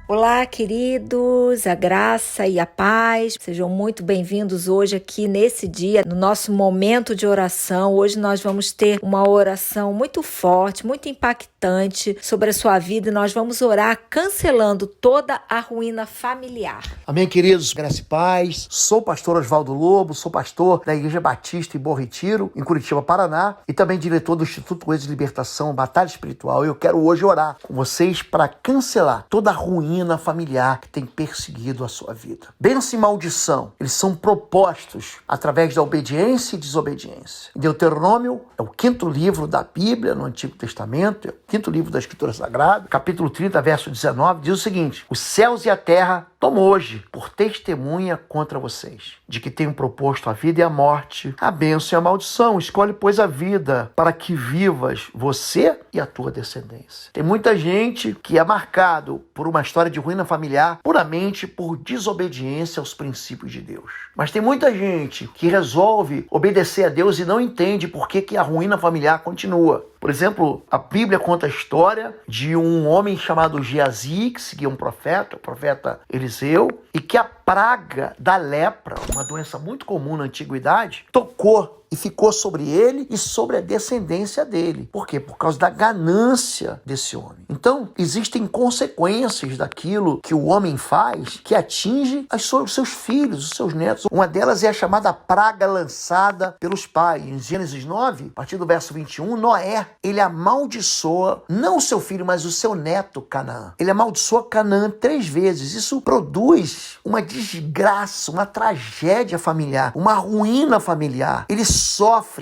Olá, queridos, a graça e a paz. Sejam muito bem-vindos hoje aqui nesse dia, no nosso momento de oração. Hoje nós vamos ter uma oração muito forte, muito impactante sobre a sua vida e nós vamos orar cancelando toda a ruína familiar. Amém, queridos, graça e paz. Sou o pastor Oswaldo Lobo, sou pastor da Igreja Batista em Bom Retiro, em Curitiba, Paraná, e também diretor do Instituto Coisa de Libertação, Batalha Espiritual. Eu quero hoje orar com vocês para cancelar toda a ruína familiar que tem perseguido a sua vida. Bênção e maldição, eles são propostos através da obediência e desobediência. Deuteronômio é o 5º livro da Bíblia, no Antigo Testamento, é o 5º livro da Escritura Sagrada, capítulo 30, verso 19, diz o seguinte: os céus e a terra tomo hoje por testemunha contra vocês, de que tenho proposto a vida e a morte, a bênção e a maldição. Escolhe, pois, a vida, para que vivas você e a tua descendência. Tem muita gente que é marcado por uma história de ruína familiar puramente por desobediência aos princípios de Deus. Mas tem muita gente que resolve obedecer a Deus e não entende por que a ruína familiar continua. Por exemplo, a Bíblia conta a história de um homem chamado Geazi, que seguia um profeta, o profeta Eliseu, e que a praga da lepra, uma doença muito comum na antiguidade, tocou e ficou sobre ele e sobre a descendência dele. Por quê? Por causa da ganância desse homem. Então, existem consequências daquilo que o homem faz que atinge os seus filhos, os seus netos. Uma delas é a chamada praga lançada pelos pais. Em Gênesis 9, a partir do verso 21, Noé, ele amaldiçoa não o seu filho, mas o seu neto Canaã. Ele amaldiçoa Canaã 3 vezes. Isso produz uma desgraça, uma tragédia familiar, uma ruína familiar.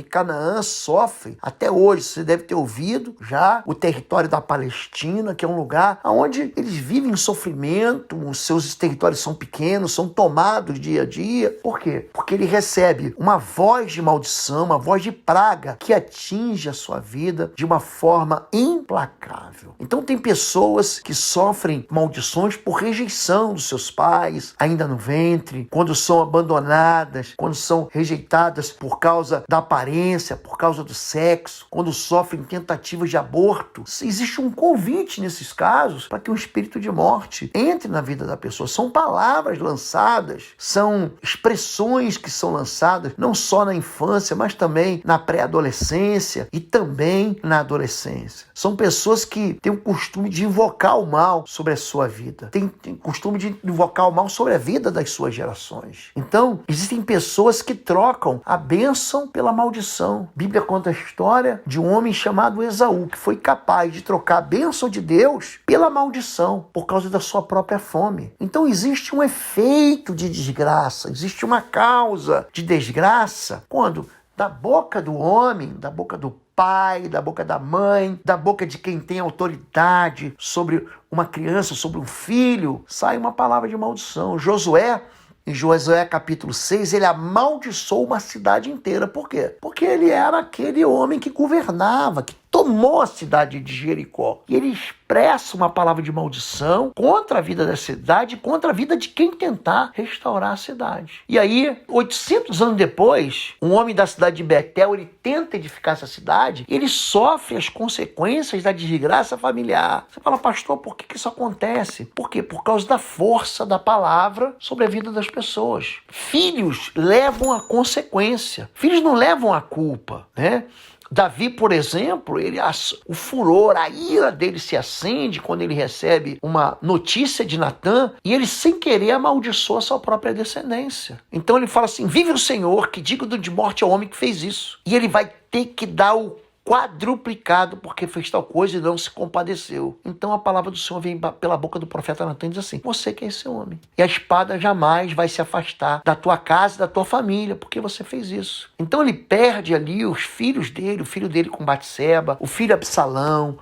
Canaã sofre, até hoje, você deve ter ouvido já, o território da Palestina, que é um lugar onde eles vivem em sofrimento, os seus territórios são pequenos, são tomados dia a dia. Por quê? Porque ele recebe uma voz de maldição, uma voz de praga que atinge a sua vida de uma forma implacável. Então tem pessoas que sofrem maldições por rejeição dos seus pais, ainda no ventre, quando são abandonadas, quando são rejeitadas por causa da aparência, por causa do sexo, quando sofrem tentativas de aborto. Existe um convite nesses casos para que um espírito de morte entre na vida da pessoa. São palavras lançadas, são expressões que são lançadas não só na infância, mas também na pré-adolescência e também na adolescência. São pessoas que têm o costume de invocar o mal sobre a sua vida, têm o costume de invocar o mal sobre a vida das suas gerações. Então, existem pessoas que trocam a bênção pela maldição. A Bíblia conta a história de um homem chamado Esaú, que foi capaz de trocar a bênção de Deus pela maldição, por causa da sua própria fome. Então existe um efeito de desgraça, existe uma causa de desgraça, quando da boca do homem, da boca do pai, da boca da mãe, da boca de quem tem autoridade sobre uma criança, sobre um filho, sai uma palavra de maldição. Em Josué capítulo 6, ele amaldiçoou uma cidade inteira. Por quê? Porque ele era aquele homem que governava, que tomou a cidade de Jericó. E ele expressa uma palavra de maldição contra a vida da cidade, contra a vida de quem tentar restaurar a cidade. E aí, 800 anos depois, um homem da cidade de Betel, ele tenta edificar essa cidade, ele sofre as consequências da desgraça familiar. Você fala, pastor, por que isso acontece? Por quê? Por causa da força da palavra sobre a vida das pessoas. Filhos levam a consequência. Filhos não levam a culpa, né? Davi, por exemplo, o furor, a ira dele se acende quando ele recebe uma notícia de Natã e ele, sem querer, amaldiçoa a sua própria descendência. Então ele fala assim: vive o Senhor, que digno de morte é o homem que fez isso. E ele vai ter que dar o quadruplicado porque fez tal coisa e não se compadeceu. Então a palavra do Senhor vem pela boca do profeta Natã e diz assim: você que é esse homem. E a espada jamais vai se afastar da tua casa e da tua família, porque você fez isso. Então ele perde ali os filhos dele, o filho dele com Batseba, o filho Absalão,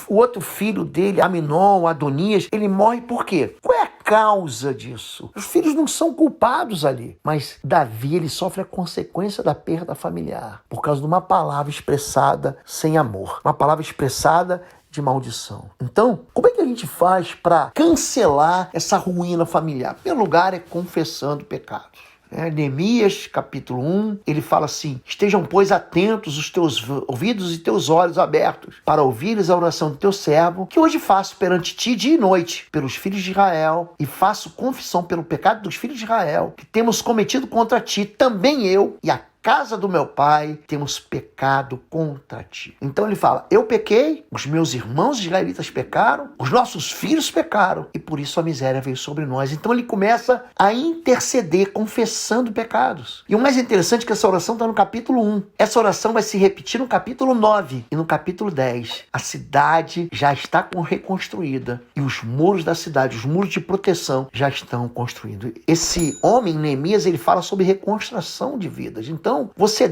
o outro filho dele, Aminon, Adonias, ele morre por quê? Qual é a causa disso? Os filhos não são culpados ali, mas Davi, ele sofre a consequência da perda familiar por causa de uma palavra expressada sem amor, uma palavra expressada de maldição. Então, como é que a gente faz para cancelar essa ruína familiar? Em primeiro lugar, é confessando pecados. Neemias, capítulo 1, ele fala assim: estejam, pois, atentos os teus ouvidos e teus olhos abertos, para ouvires a oração do teu servo, que hoje faço perante ti dia e noite, pelos filhos de Israel, e faço confissão pelo pecado dos filhos de Israel, que temos cometido contra ti, também eu e a casa do meu pai, temos pecado contra ti. Então ele fala: eu pequei, os meus irmãos israelitas pecaram, os nossos filhos pecaram, e por isso a miséria veio sobre nós. Então ele começa a interceder, confessando pecados. E o mais interessante é que essa oração está no capítulo 1. Essa oração vai se repetir no capítulo 9 e no capítulo 10. A cidade já está reconstruída e os muros da cidade, os muros de proteção já estão construídos. Esse homem, Neemias, ele fala sobre reconstrução de vidas. Então, você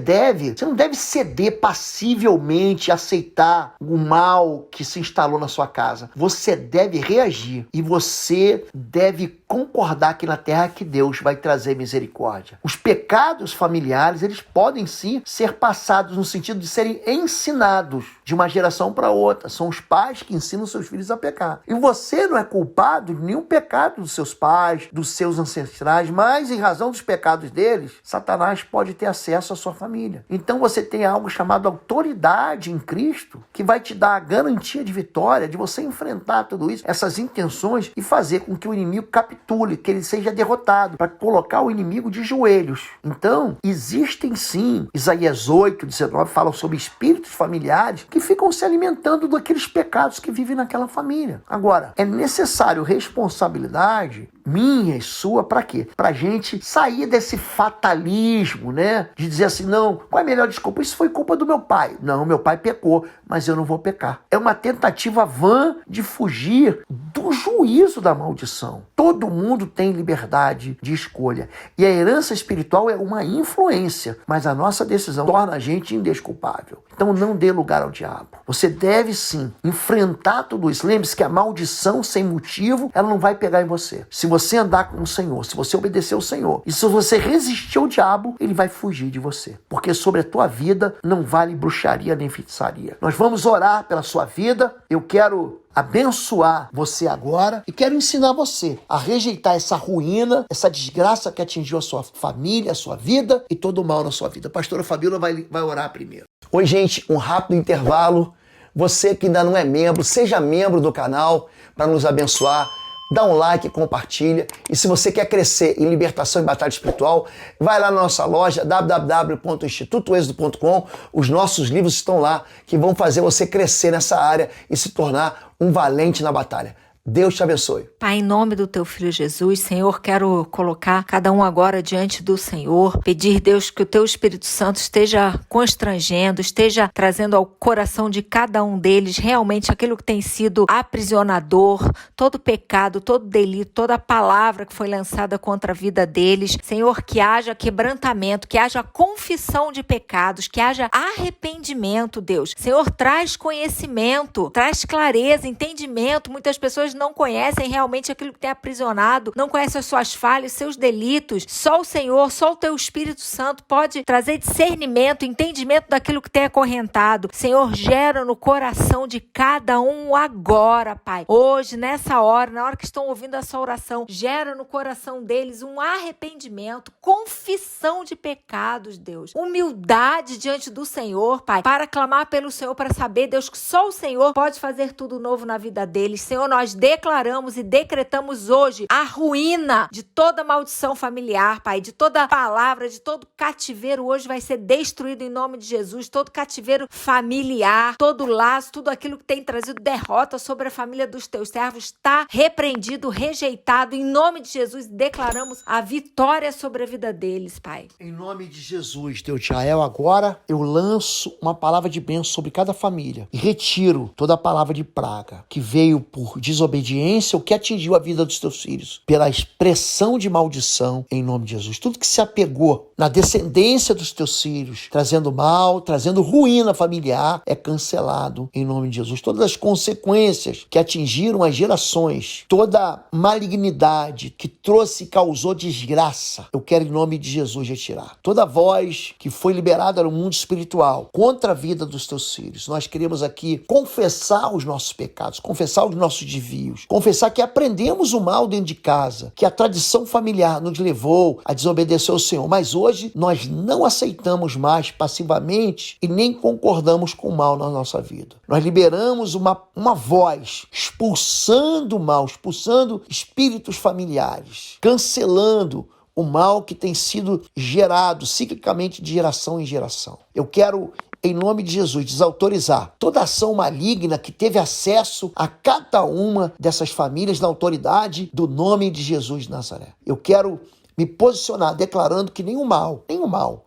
não deve ceder passivelmente, aceitar o mal que se instalou na sua casa. Você deve reagir e você deve concordar aqui na terra que Deus vai trazer misericórdia. Os pecados familiares, eles podem sim ser passados no sentido de serem ensinados de uma geração para outra. São os pais que ensinam seus filhos a pecar. E você não é culpado de nenhum pecado dos seus pais, dos seus ancestrais, mas em razão dos pecados deles, Satanás pode ter acesso à sua família. Então você tem algo chamado autoridade em Cristo, que vai te dar a garantia de vitória, de você enfrentar tudo isso, essas intenções, e fazer com que o inimigo capitule, que ele seja derrotado, para colocar o inimigo de joelhos. Então, existem sim, Isaías 8:19 fala sobre espíritos familiares que ficam se alimentando daqueles pecados que vivem naquela família. Agora, é necessário responsabilidade minha e sua, para quê? Pra gente sair desse fatalismo, né? De dizer assim: não, qual é a melhor desculpa? Isso foi culpa do meu pai. Não, meu pai pecou, mas eu não vou pecar. É uma tentativa vã de fugir do juízo da maldição. Todo mundo tem liberdade de escolha. E a herança espiritual é uma influência, mas a nossa decisão torna a gente indesculpável. Então não dê lugar ao diabo. Você deve sim enfrentar tudo isso. Lembre-se que a maldição sem motivo, ela não vai pegar em você. Se você andar com o Senhor, se você obedecer ao Senhor, e se você resistir ao diabo, ele vai fugir de você. Porque sobre a tua vida não vale bruxaria nem feitiçaria. Nós vamos orar pela sua vida. Eu quero abençoar você agora e quero ensinar você a rejeitar essa ruína, essa desgraça que atingiu a sua família, a sua vida e todo o mal na sua vida. A pastora Fabíola vai orar primeiro. Oi, gente, um rápido intervalo. Você que ainda não é membro, seja membro do canal para nos abençoar. Dá um like, compartilha. E se você quer crescer em libertação e batalha espiritual, vai lá na nossa loja www.institutoexodo.com. Os nossos livros estão lá que vão fazer você crescer nessa área e se tornar um valente na batalha. Deus te abençoe. Pai, em nome do teu filho Jesus, Senhor, quero colocar cada um agora diante do Senhor, pedir, Deus, que o teu Espírito Santo esteja constrangendo, esteja trazendo ao coração de cada um deles realmente aquilo que tem sido aprisionador, todo pecado, todo delito, toda palavra que foi lançada contra a vida deles. Senhor, que haja quebrantamento, que haja confissão de pecados, que haja arrependimento, Deus. Senhor, traz conhecimento, traz clareza, entendimento. Muitas pessoas não conhecem realmente aquilo que tem aprisionado, não conhecem as suas falhas, seus delitos. Só o Senhor, só o teu Espírito Santo pode trazer discernimento, entendimento daquilo que tem acorrentado. Senhor, gera no coração de cada um agora, Pai. Hoje, nessa hora, na hora que estão ouvindo essa oração, gera no coração deles um arrependimento, confissão de pecados, Deus. Humildade diante do Senhor, Pai, para clamar pelo Senhor, para saber, Deus, que só o Senhor pode fazer tudo novo na vida deles. Senhor, nós declaramos e decretamos hoje a ruína de toda maldição familiar, Pai, de toda palavra, de todo cativeiro hoje vai ser destruído em nome de Jesus, todo cativeiro familiar, todo laço, tudo aquilo que tem trazido derrota sobre a família dos teus servos está repreendido, rejeitado em nome de Jesus. Declaramos a vitória sobre a vida deles, Pai. Em nome de Jesus, Deus de Israel, agora eu lanço uma palavra de bênção sobre cada família e retiro toda a palavra de praga que veio por desobediência, o que atingiu a vida dos teus filhos, pela expressão de maldição, em nome de Jesus. Tudo que se apegou na descendência dos teus filhos, trazendo mal, trazendo ruína familiar, é cancelado em nome de Jesus. Todas as consequências que atingiram as gerações, toda malignidade que trouxe e causou desgraça, eu quero em nome de Jesus retirar. Toda voz que foi liberada no mundo espiritual contra a vida dos teus filhos, nós queremos aqui confessar os nossos pecados, confessar os nossos desvios, desafios. Confessar que aprendemos o mal dentro de casa, que a tradição familiar nos levou a desobedecer ao Senhor, mas hoje nós não aceitamos mais passivamente e nem concordamos com o mal na nossa vida. Nós liberamos uma voz expulsando o mal, expulsando espíritos familiares, cancelando o mal que tem sido gerado ciclicamente de geração em geração. Eu quero, em nome de Jesus, desautorizar toda ação maligna que teve acesso a cada uma dessas famílias na autoridade do nome de Jesus de Nazaré. Eu quero me posicionar declarando que nenhum mal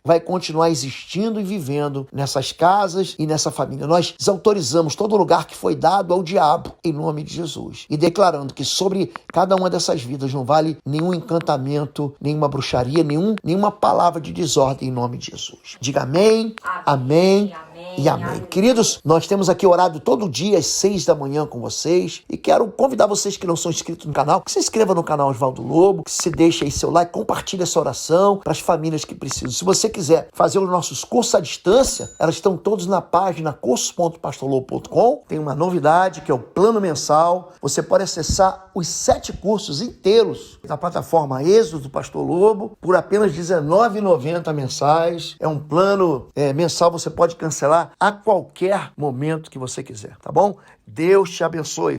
vai continuar existindo e vivendo nessas casas e nessa família. Nós desautorizamos todo lugar que foi dado ao diabo em nome de Jesus e declarando que sobre cada uma dessas vidas não vale nenhum encantamento, nenhuma bruxaria, nenhuma palavra de desordem em nome de Jesus. Diga amém, amém, e amém. Queridos, nós temos aqui orado todo dia às 6 da manhã com vocês e quero convidar vocês que não são inscritos no canal, que se inscreva no canal Oswaldo Lobo, que se deixe aí seu like, compartilhe essa oração para as famílias que precisam. Se você quiser fazer os nossos cursos à distância, elas estão todos na página cursos.pastorlobo.com. Tem uma novidade que é o plano mensal. Você pode acessar os 7 cursos inteiros na plataforma Êxodo do Pastor Lobo por apenas R$19,90 mensais. É um plano mensal, você pode cancelar a qualquer momento que você quiser, tá bom? Deus te abençoe.